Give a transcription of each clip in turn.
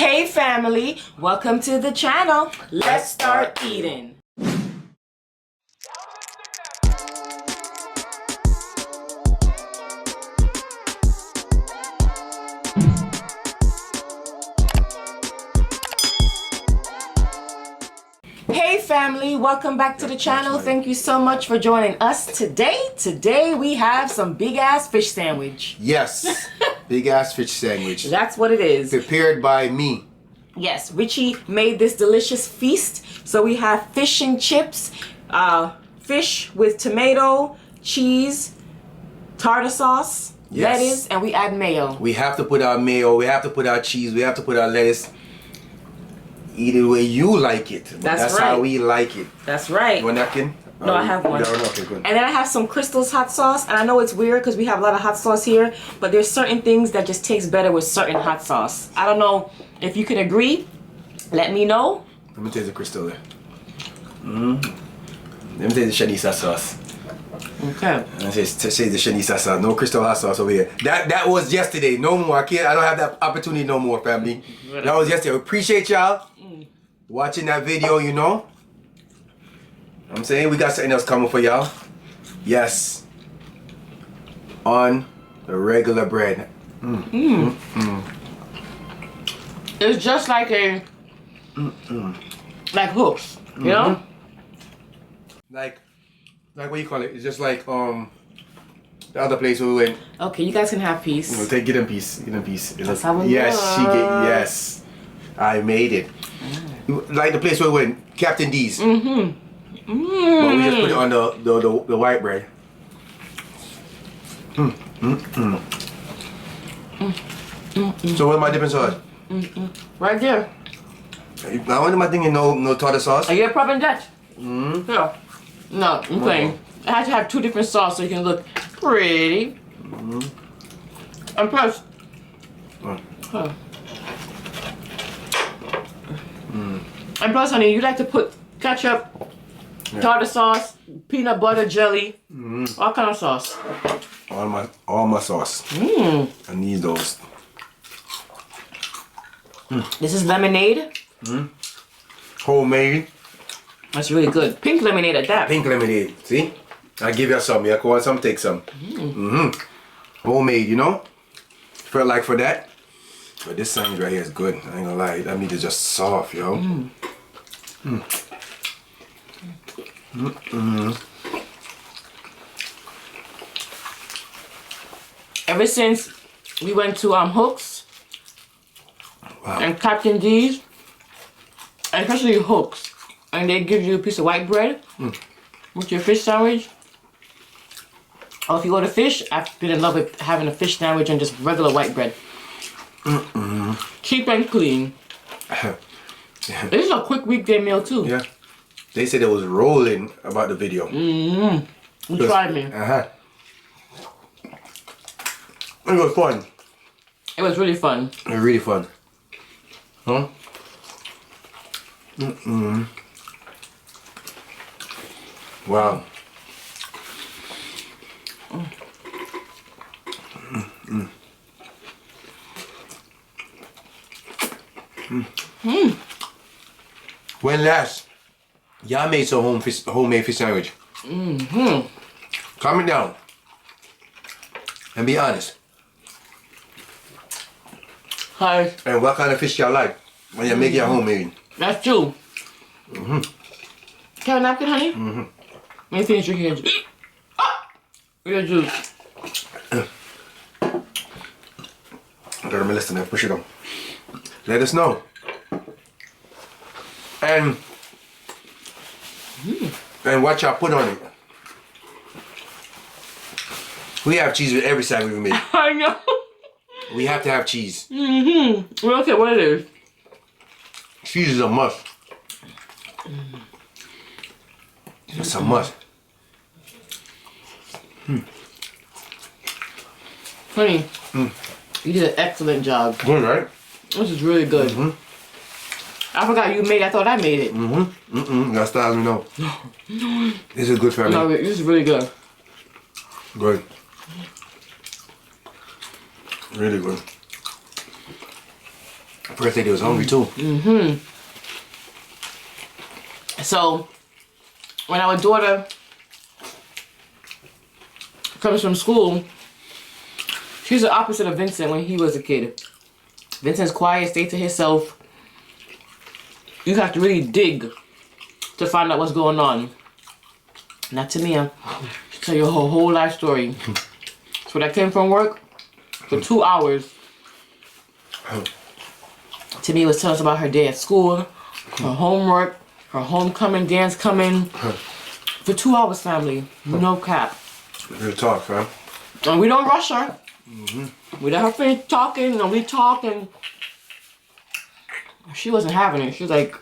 Hey family, welcome to the channel. Let's start eating. Hey family, welcome back to the channel. Thank you so much for joining us today. Today we have some big ass fish sandwich. Yes, big ass fish sandwich. That's what it is. Prepared by me. Yes, Richie made this delicious feast. So we have fish and chips, fish with tomato, cheese, tartar sauce, lettuce, and we add mayo. We have to put our mayo, we have to put our cheese, we have to put our lettuce. Eat it the way you like it. That's right. How we like it. That's right. You want a napkin? No, I have one. Okay, good. And then I have some Crystal's hot sauce. And I know it's weird because we have a lot of hot sauce here, but there's certain things that just taste better with certain hot sauce. I don't know if you can agree. Let me know. Let me taste the Crystal there. Let me taste the Shanisa sauce. Okay. Let's taste the Shanisa sauce. No Crystal hot sauce over here. That was yesterday. No more. I don't have that opportunity no more, family. That was yesterday. Appreciate y'all watching that video, you know. I'm saying we got something else coming for y'all. Yes. On the regular bread. It's just like a like hooks, you know? Like what you call it? It's just like the other place we went. Okay, you guys can have peace. No, get them piece. Get them piece. That's how we yes, love. yes. I made it. Like the place where we went, Captain D's. But we just put it on the white bread. So what am I dipping sauce? Right there. I want my thing in no tartar sauce. Are you a problem Dutch? Yeah. No, I'm playing. I had to have two different sauces so you can look pretty. And plus, and plus, honey, you like to put ketchup, tartar sauce, peanut butter jelly, all kind of sauce. All my sauce. I need those. This is lemonade. Homemade. That's really good. Pink lemonade at that. Pink lemonade. See? I give you some. You want some? Take some. Homemade, you know? Felt like for that. But this sandwich right here is good. I ain't gonna lie. That meat is just soft, yo. Ever since we went to Hooks and Captain D's, and especially Hooks, and they give you a piece of white bread with your fish sandwich. Or if you go to fish, I've been in love with having a fish sandwich and just regular white bread. Cheap and clean. This is a quick weekday meal too. Yeah. They said it was rolling about the video. You tried me. It was fun. It was really fun. It was really fun. Huh? Wow. When last y'all made some homemade fish sandwich? Comment down and be honest. Hi. And what kind of fish y'all like when you make your homemade? That's true. Can I have a napkin, honey? Let me finish drinking your juice. Your juice. I gotta listen and push it on. Let us know. And what y'all put on it. We have cheese with every sandwich we make. I know. We have to have cheese. Well, okay, what it is. Cheese is a must. It's a must. Honey, you did an excellent job. Good, right? This is really good. I forgot you made it. I thought I made it. That's how you know. This is good, family. No, this is really good. Good. Really good. First day they was hungry too. So, when our daughter comes from school, she's the opposite of Vincent when he was a kid. Vincent's quiet, stay to himself. You have to really dig to find out what's going on. Not to me, I'll tell you her whole life story. So when I came from work, for 2 hours, Timmy was telling us about her day at school, her homework, her homecoming, dance coming. For 2 hours, family. No cap. Real talk, fam. And we don't rush her. We let her finish talking, and we talk, and she wasn't having it. She was like,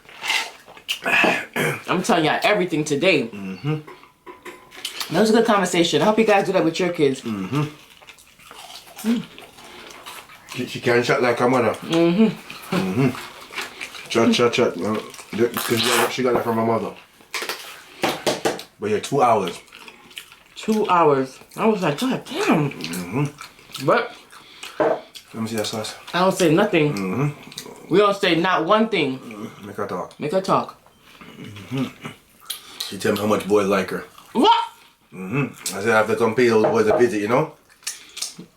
I'm telling y'all everything today. That was a good conversation. I hope you guys do that with your kids. She can chat like her mother. Chat. Because she got that from her mother. But yeah, 2 hours. 2 hours. I was like, God damn. But Let me see that sauce. I don't say nothing. We don't say not one thing. Make her talk. Make her talk. She tell me how much boys like her. What? I said I have to come pay those boys a visit, you know?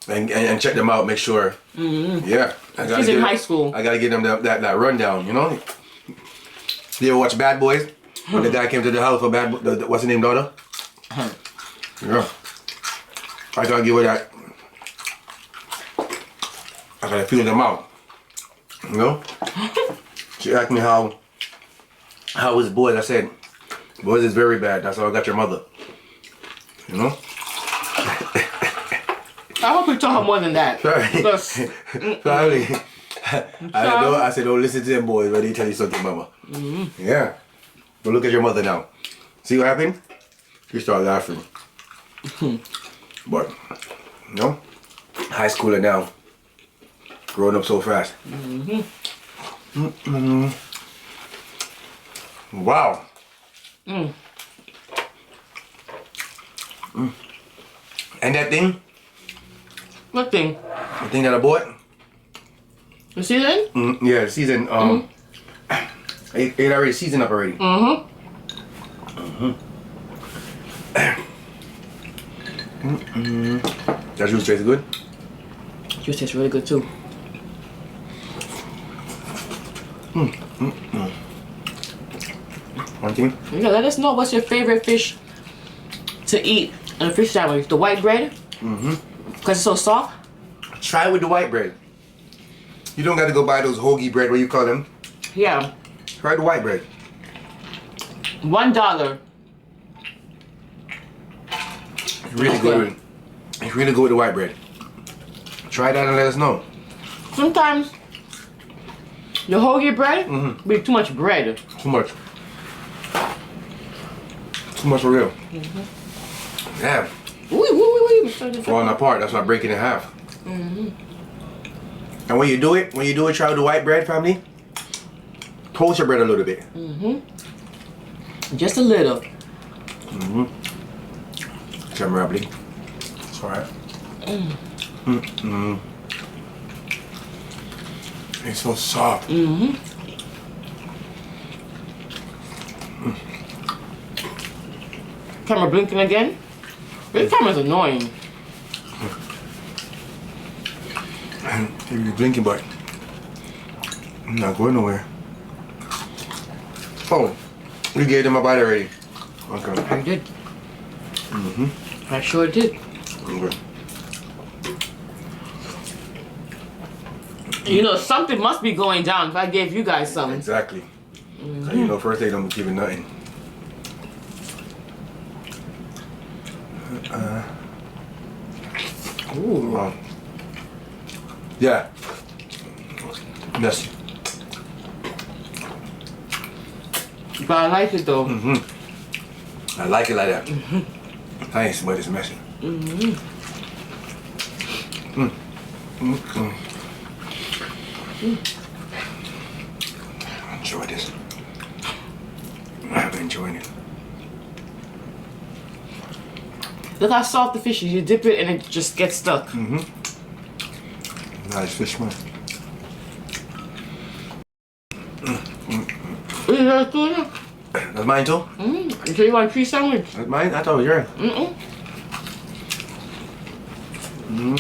And check them out, make sure. Yeah. She's in high school. I gotta give them that rundown, you know? You ever watch Bad Boys? When the guy came to the house for what's his name, daughter? Yeah. I gotta give her that. I gotta feel them out. You know? She asked me how was boys. I said, boys is very bad. That's how I got your mother. You know? I hope you tell her more than that. Sorry. I said, don't listen to them boys when they tell you something, mama. Yeah. But look at your mother now. See what happened? She started laughing. But, you know, high schooler now. Growing up so fast. Wow. And that thing? What thing? The thing that I bought? The season? Yeah, the season. It already seasoned up already. That juice tastes good? Juice tastes really good too. One thing? Yeah, let us know what's your favorite fish to eat in a fish sandwich. The white bread? Because it's so soft? Try with the white bread. You don't got to go buy those hoagie bread, what you call them. Yeah. Try the white bread. $1. It's really good. It's really good with the white bread. Try that and let us know. Sometimes the hoagie bread be too much bread. Too much. Too much for real. Yeah. Falling apart. That's why I break it in half. And when you do it, try with the white bread, family. Toast your bread a little bit. Just a little. Camera, please. It's alright. It's so soft. Camera blinking again? This camera's annoying. You're blinking, but I'm not going nowhere. Oh, you gave them a bite already. Okay. I did. I sure did. Okay. You know, something must be going down if I gave you guys some. Exactly. So you know, first they don't give you nothing. Ooh. Wow. Yeah. Yes. But I like it though. I like it like that. Nice, but it's messy. Enjoy this. I'm enjoying it. Look how soft the fish is. You dip it and it just gets stuck. Nice fish, man. Is that good? That's mine too? So you want a cheese sandwich? That's mine? I thought it was yours.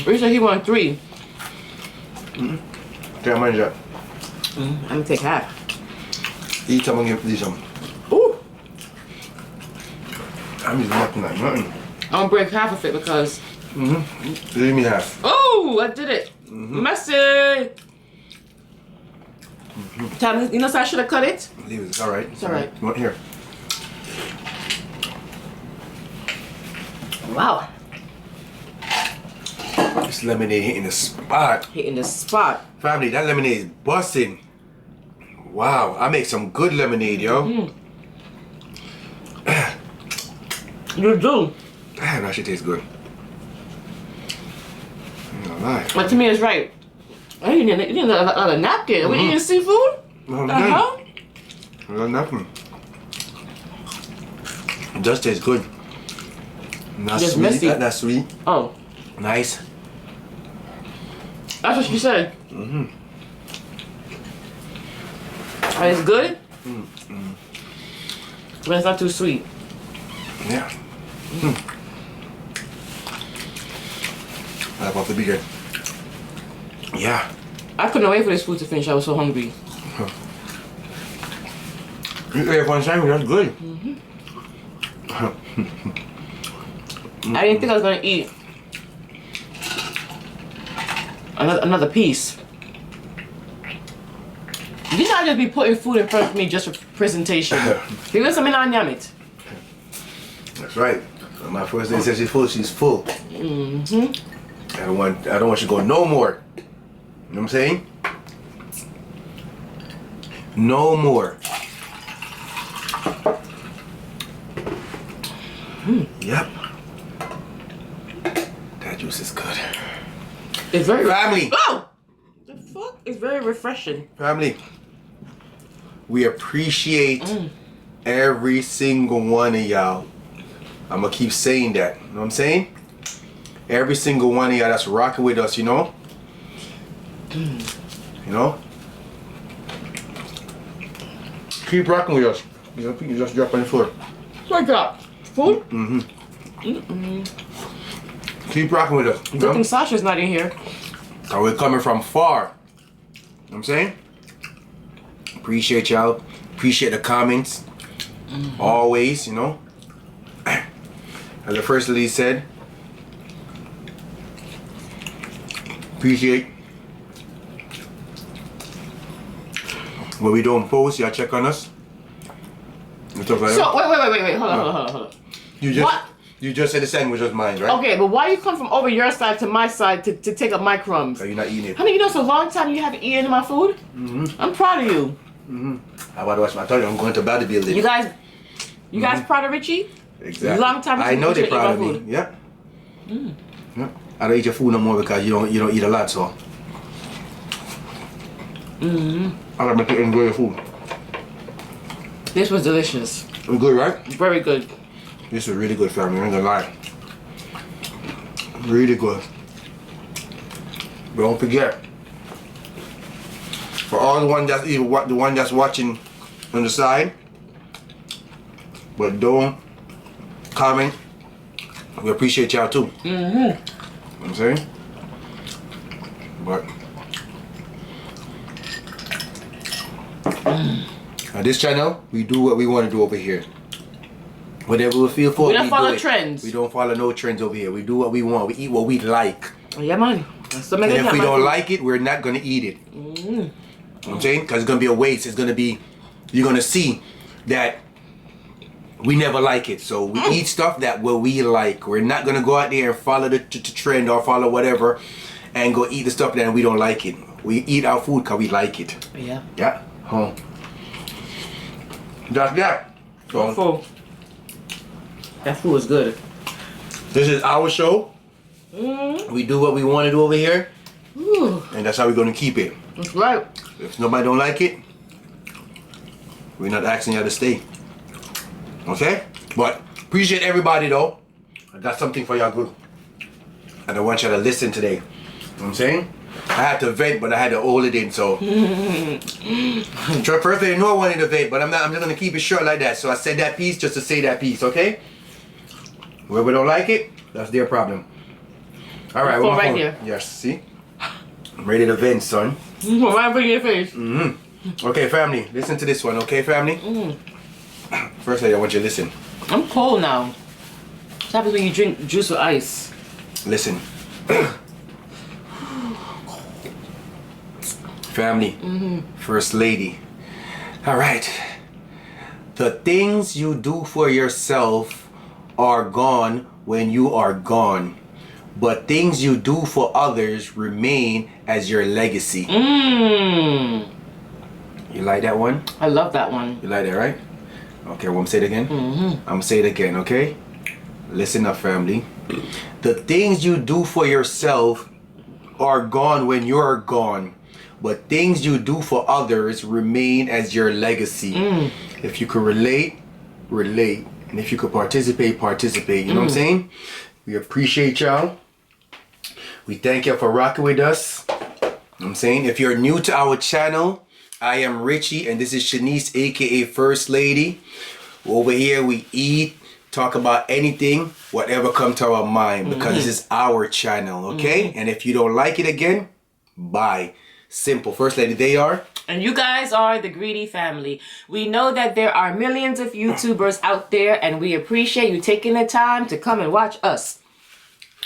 He said he want 3. Okay, mine's that. I'm gonna take half. Eat some and give these some. Ooh. I'm just nothing like nothing. I'm gonna break half of it because. Leave me half. Oh, I did it. Messy. Tell me, you know, so I should have cut it. Leave it. It's all right. It's all right. You want here? Wow. This lemonade hitting the spot. Hitting the spot. Family, that lemonade is busting. Wow, I make some good lemonade, yo. You do. Damn, that shit tastes good. I'm not lying. But to me, it's right. I didn't need another napkin. We eating seafood? No, The hell? no, nothing. It does taste good. Not Just sweet. messy. Not sweet. Oh, Nice. that's what she said. And it's good? But it's not too sweet. Yeah. I about to be good. Yeah. I couldn't wait for this food to finish. I was so hungry. You ate one sandwich, that's good. I didn't think I was gonna eat another piece. You not just be putting food in front of me just for presentation. You got something on it. That's right. When my first lady says she's full, she's full. I don't want you to go no more. You know what I'm saying? No more. Yep. That juice is good. It's very Family. Oh, the fuck! It's very refreshing. Family. We appreciate every single one of y'all. I'm gonna keep saying that. You know what I'm saying? Every single one of y'all that's rocking with us, you know? You know? Keep rocking with us. You just drop on the floor. What's that? Food? Keep rocking with us. You Good know? thing Sasha's not in here. And we're coming from far. You know what I'm saying? Appreciate y'all. Appreciate the comments. Always, you know? As the first lady said, appreciate when we don't post, y'all check on us. And stuff like that. So wait. Hold on. You just said the sandwich was mine, right? Okay, but why you come from over your side to my side to take up my crumbs? Are you not eating it? Honey, you know it's a long time you haven't eaten my food? I'm proud of you. I want to watch my. I told you I'm going to bodybuilding. You guys proud of Richie? Exactly. Long time I know they're since you proud of ate my me. food. Yep. Yep. I don't eat your food no more because you don't eat a lot, so. I like to enjoy your food. This was delicious. It was good, right? Very good. This is really good, family. I ain't gonna lie. Really good. But don't forget, for all the one that's watching on the side, but don't comment. We appreciate y'all too. You know what I'm saying? But on this channel, we do what we want to do over here. Whatever we feel for, We don't follow do it. trends. We don't follow no trends over here. We do what we want. We eat what we like. Yeah, man. So And if we don't like it, we're not gonna eat it. You know what I'm saying? Because it's gonna be a waste. It's gonna be, you're gonna see that we never like it. So we eat stuff that we like. We're not gonna go out there and follow the trend or follow whatever and go eat the stuff that we don't like it. We eat our food because we like it. Yeah. Yeah. That's that. So Full. That food was good. this is our show. We do what we want to do over here. Ooh, And that's how we're gonna keep it. that's right. If nobody don't like it, we're not asking y'all to stay. Okay? But appreciate everybody though. I got something for y'all good. And I want y'all to listen today. You know what I'm saying? I had to vent, but I had to hold it in, so. First, I didn't know I wanted to vent, but I'm just gonna keep it short like that. So I said that piece just to say that piece, okay? Whoever don't like it, that's their problem. All right, Well, right here. Yes, see? I'm ready to vent, son. Right in your face. Okay, family, listen to this one, okay, family? First, I want you to listen. I'm cold now. What happens when you drink juice with ice? Listen. Family, First Lady. All right. The things you do for yourself are gone when you are gone, but things you do for others remain as your legacy. You like that one? I love that one. You like that, right? Okay, well, I'm say it again. I'm gonna say it again, okay? Listen up, family. The things you do for yourself are gone when you're gone, but things you do for others remain as your legacy. If you could relate, relate. And if you could participate, participate. You know what I'm saying? We appreciate y'all. We thank you for rocking with us. You know what I'm saying? If you're new to our channel, I am Richie and this is Shanice, aka First Lady. Over here we eat, talk about anything, whatever comes to our mind, because this is our channel, okay? And if you don't like it again, bye. Simple. First Lady, they are. And you guys are the Greedy family. We know that there are millions of YouTubers out there and we appreciate you taking the time to come and watch us.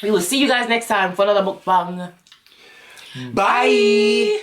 We will see you guys next time for another mukbang. Bye.